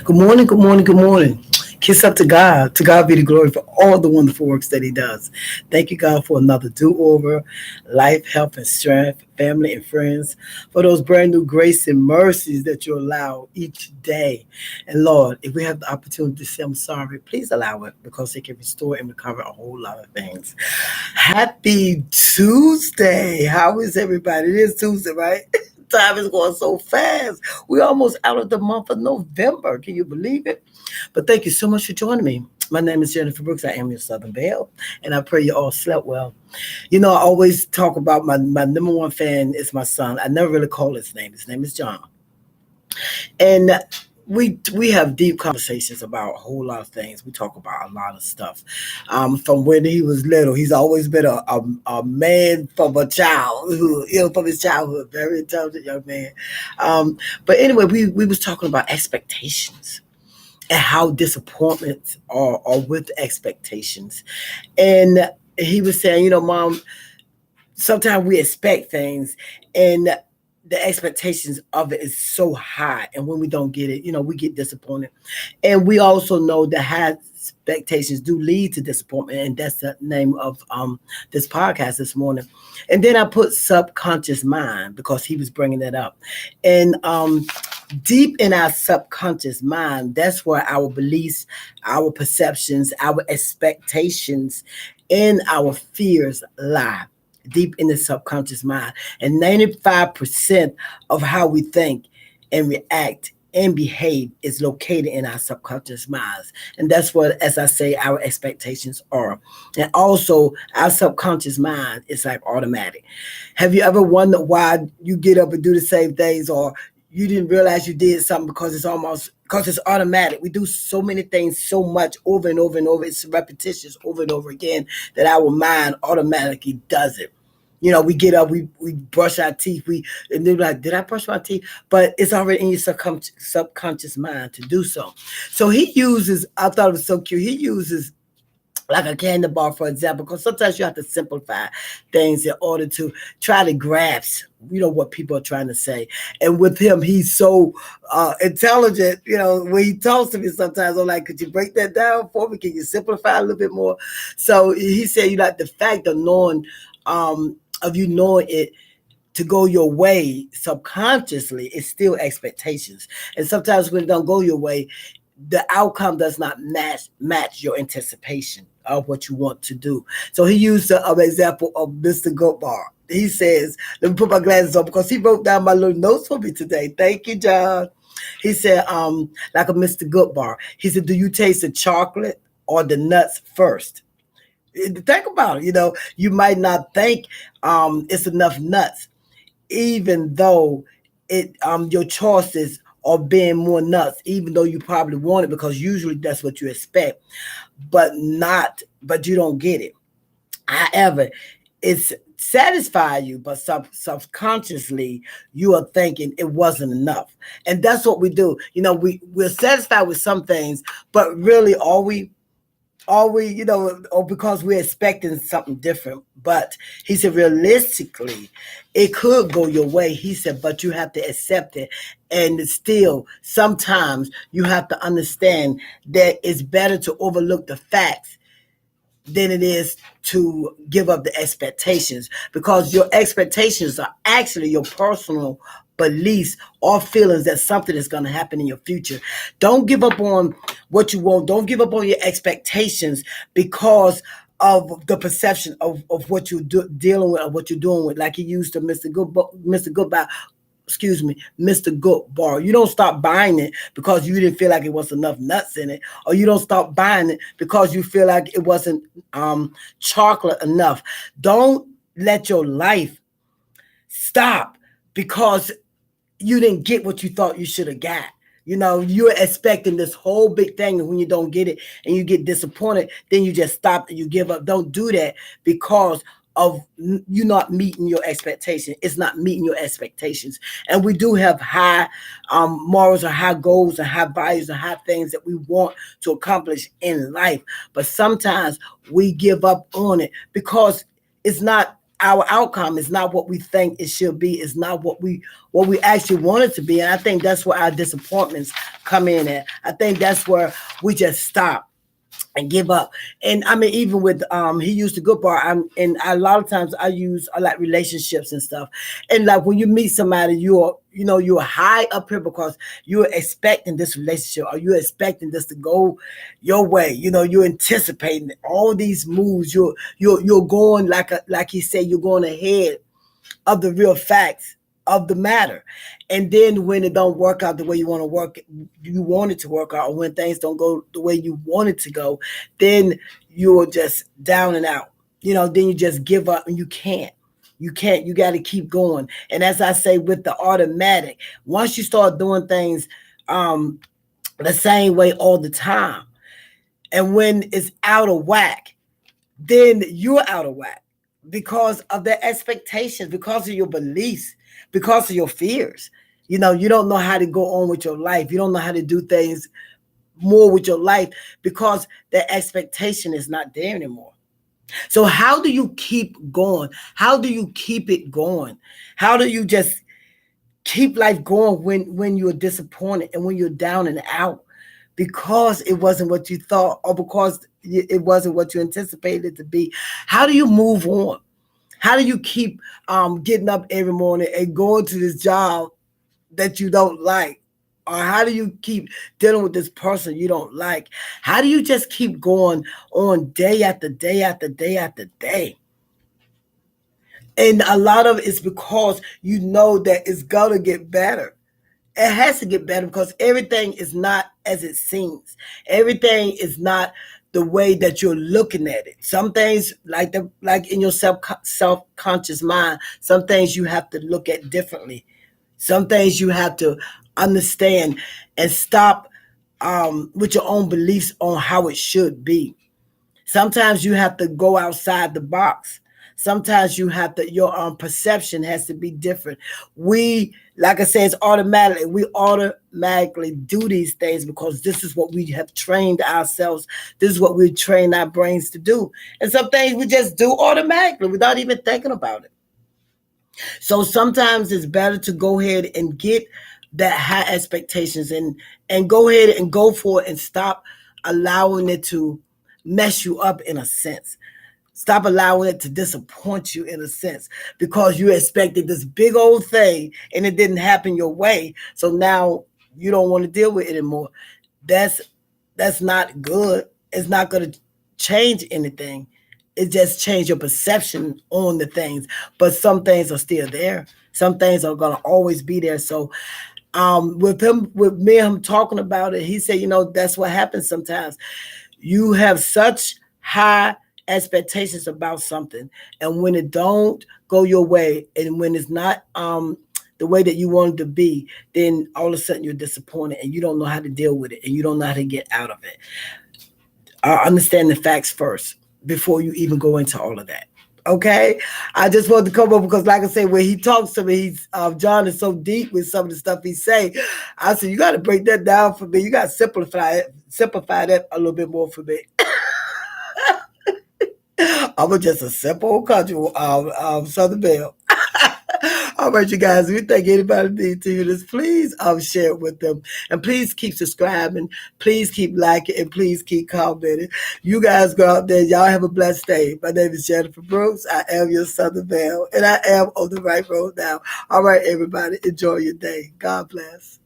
Good morning, good morning, good morning. Kiss up to God. To God be the glory for all the wonderful works that He does. Thank you, God, for another do over, life, health, and strength, family and friends, for those brand new grace and mercies that you allow each day. And Lord, if we have the opportunity to say I'm sorry, please allow it because it can restore and recover a whole lot of things. Happy Tuesday. How is everybody? It is Tuesday, right? Time is going so fast. We're almost out of the month of November. Can you believe it? But thank you so much for joining me. My name is Jennifer Brooks. I am your Southern Belle, and I pray you all slept well. I always talk about my number one fan is my son. I never really call his name. His name is John. And we have deep conversations about a whole lot of things. We talk about a lot of stuff. From when he was little, he's always been a man from a child who, from his childhood, very intelligent young man. But anyway, we was talking about expectations and how disappointments are with expectations. And he was saying, Mom, sometimes we expect things and the expectations of it is so high, and when we don't get it, we get disappointed. And we also know that high expectations do lead to disappointment, and that's the name of this podcast this morning. And then I put subconscious mind because he was bringing that up. And deep in our subconscious mind, that's where our beliefs, our perceptions, our expectations, and our fears lie, deep in the subconscious mind. And 95% of how we think and react and behave is located in our subconscious minds. And that's what, as I say, our expectations are. And also, our subconscious mind is like automatic. Have you ever wondered why you get up and do the same things, or you didn't realize you did something because it's automatic? We do so many things so much over and over and over. It's repetitious over and over again that our mind automatically does it. We get up, we brush our teeth, and they're like, did I brush my teeth? But it's already in your subconscious mind to do so. So I thought it was so cute. He uses like a candy bar, for example, because sometimes you have to simplify things in order to try to grasp, what people are trying to say. And with him, he's so intelligent, when he talks to me sometimes, I'm like, could you break that down for me? Can you simplify a little bit more? So he said, the fact of you knowing it to go your way subconsciously is still expectations. And sometimes when it don't go your way, the outcome does not match your anticipation of what you want to do. So he used the example of Mr. Goodbar. He says, let me put my glasses on because he wrote down my little notes for me today. Thank you, John. He said, like a Mr. Goodbar. He said, do you taste the chocolate or the nuts first? Think about it. You might not think it's enough nuts, even though your choices are being more nuts, even though you probably want it because usually that's what you expect, but you don't get it. However, it's satisfy you, but subconsciously you are thinking it wasn't enough. And that's what we do. We're satisfied with some things, but really are we, or because we're expecting something different. But he said, realistically, it could go your way. He said, but you have to accept it. And still, sometimes you have to understand that it's better to overlook the facts than it is to give up the expectations, because your expectations are actually your personal beliefs or feelings that something is going to happen in your future. Don't give up on what you want. Don't give up on your expectations because of the perception of what you're dealing with or what you're doing with. Like he used to Mr. Goodbar. You don't stop buying it because you didn't feel like it was enough nuts in it, or you don't stop buying it because you feel like it wasn't chocolate enough. Don't let your life stop because you didn't get what you thought you should have got. You're expecting this whole big thing, and when you don't get it and you get disappointed, then you just stop and you give up. Don't do that because of you not meeting your expectation. It's not meeting your expectations. And we do have high morals or high goals and high values and high things that we want to accomplish in life. But sometimes we give up on it because it's not our outcome is not what we think it should be. It's not what we actually want it to be. And I think that's where our disappointments come in at. I think that's where we just stop and give up. And I mean, even with he used the good part. And a lot of times I use like relationships and stuff. And like when you meet somebody, you're high up here because you're expecting this relationship or you're expecting this to go your way. You're anticipating all these moves. You're going like he said, you're going ahead of the real facts of the matter. And then when it don't work out the way you want it to work out, or when things don't go the way you want it to go, then you're just down and out. Then you just give up and you can't. You got to keep going. And as I say with the automatic, once you start doing things the same way all the time, and when it's out of whack, then you're out of whack because of the expectations, because of your beliefs, because of your fears. You don't know how to go on with your life. You don't know how to do things more with your life because the expectation is not there anymore. So how do you keep going? How do you keep it going? How do you just keep life going when you're disappointed and when you're down and out because it wasn't what you thought or because it wasn't what you anticipated it to be? How do you move on? How do you keep getting up every morning and going to this job that you don't like? Or how do you keep dealing with this person you don't like? How do you just keep going on day after day after day after day? And a lot of it is because you know that it's going to get better. It has to get better because everything is not as it seems. Everything is not the way that you're looking at it. Some things, like in your self-conscious mind, some things you have to look at differently. Some things you have to understand and stop with your own beliefs on how it should be. Sometimes you have to go outside the box. Sometimes you have to, your perception has to be different. Like I said, it's automatically. We automatically do these things because this is what we have trained ourselves. This is what we train our brains to do. And some things we just do automatically without even thinking about it. So sometimes it's better to go ahead and get that high expectations and go ahead and go for it and stop allowing it to mess you up in a sense. Stop allowing it to disappoint you in a sense because you expected this big old thing and it didn't happen your way. So now you don't want to deal with it anymore. That's not good. It's not going to change anything. It just changed your perception on the things. But some things are still there. Some things are going to always be there. So with me and him talking about it, he said, that's what happens sometimes. You have such high expectations about something, and when it don't go your way, and when it's not the way that you want it to be, then all of a sudden you're disappointed and you don't know how to deal with it and you don't know how to get out of it. Understand the facts first before you even go into all of that. Okay, I just wanted to come up because, like I said, when he talks to me, John is so deep with some of the stuff he say. I said, you got to break that down for me. You got to simplify that a little bit more for me. I'm just a simple country Southern Belle. All right, you guys, if you think anybody needs to hear this, please share it with them. And please keep subscribing. Please keep liking. And please keep commenting. You guys go out there. Y'all have a blessed day. My name is Jennifer Brooks. I am your Southern Belle. And I am on the right road now. All right, everybody. Enjoy your day. God bless.